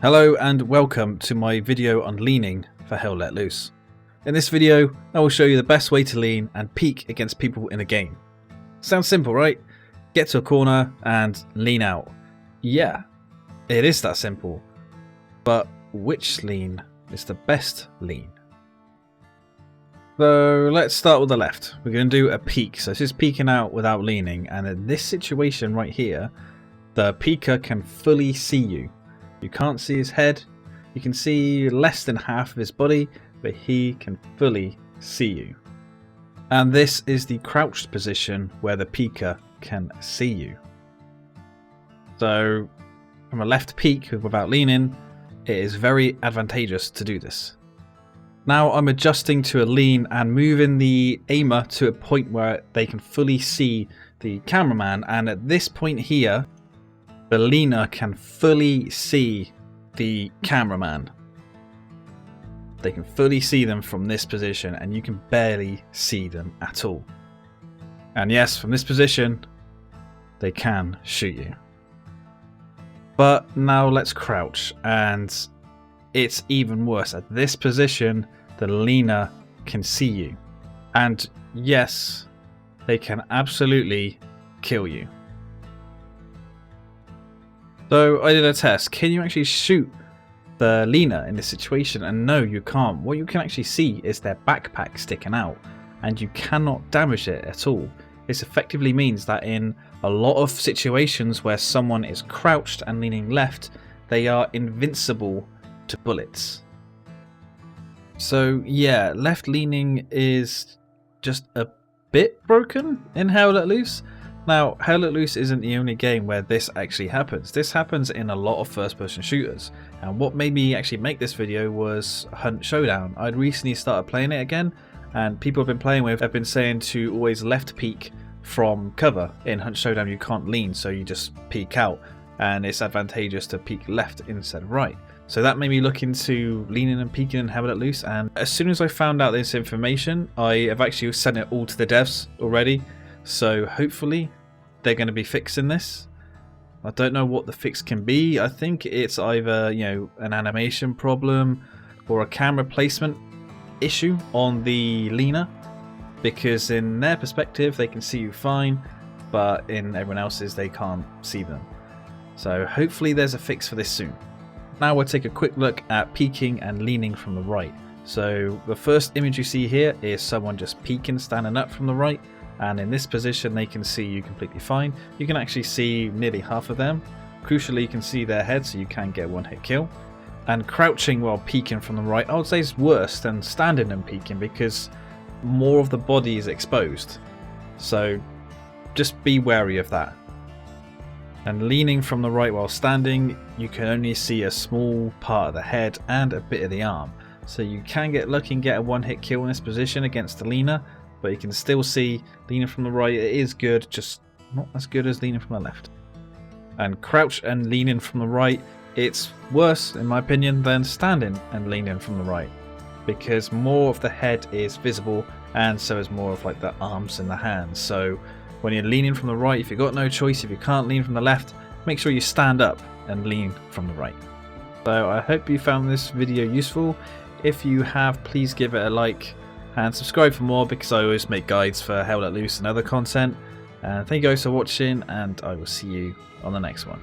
Hello and welcome to my video on leaning for Hell Let Loose. In this video I will show you the best way to lean and peek against people in a game. Sounds simple, right? Get to a corner and lean out. Yeah, it is that simple. But which lean is the best lean? So let's start with the left. We're going to do a peek. So this is peeking out without leaning, and in this situation right here, the peeker can fully see you. You can't see his head, you can see less than half of his body, but he can fully see you. And this is the crouched position where the peeker can see you. So from a left peek without leaning, it is very advantageous to do this. Now I'm adjusting to a lean and moving the aimer to a point where they can fully see the cameraman, and at this point here, the leaner can fully see the cameraman. They can fully see them from this position, and you can barely see them at all. And yes, from this position, they can shoot you. But now let's crouch, and it's even worse. At this position, the leaner can see you. And yes, they can absolutely kill you. So I did a test. Can you actually shoot the leaner in this situation? And no, you can't. What you can actually see is their backpack sticking out, and you cannot damage it at all. This effectively means that in a lot of situations where someone is crouched and leaning left, they are invincible to bullets. So yeah, left leaning is just a bit broken in Hell Let Loose. Now, Hell Let Loose isn't the only game where this actually happens. This happens in a lot of first-person shooters, and what made me actually make this video was Hunt Showdown. I'd recently started playing it again, and people I've been playing with have been saying to always left peek from cover. In Hunt Showdown you can't lean, so you just peek out, and it's advantageous to peek left instead of right. So that made me look into leaning and peeking in Hell Let Loose, and as soon as I found out this information, I have actually sent it all to the devs already. So hopefully they're going to be fixing this. I don't know what the fix can be. I think it's either, an animation problem or a camera placement issue on the leaner, because in their perspective they can see you fine, but in everyone else's they can't see them. So hopefully there's a fix for this soon. Now we'll take a quick look at peeking and leaning from the right. So the first image you see here is someone just peeking, standing up from the right. And in this position they can see you completely fine. You can actually see nearly half of them. Crucially, you can see their head, so you can get one hit kill. And crouching while peeking from the right, I would say is worse than standing and peeking, because more of the body is exposed. So just be wary of that. And leaning from the right while standing, you can only see a small part of the head and a bit of the arm. So you can get lucky and get a one hit kill in this position against the leaner, but you can still see leaning from the right, it is good, just not as good as leaning from the left. And crouch and leaning from the right, it's worse in my opinion than standing and leaning from the right, because more of the head is visible, and so is more of like the arms and the hands. So when you're leaning from the right, if you've got no choice, if you can't lean from the left, make sure you stand up and lean from the right. So I hope you found this video useful. If you have, please give it a like and subscribe for more, because I always make guides for Hell Let Loose and other content. And thank you guys for watching, and I will see you on the next one.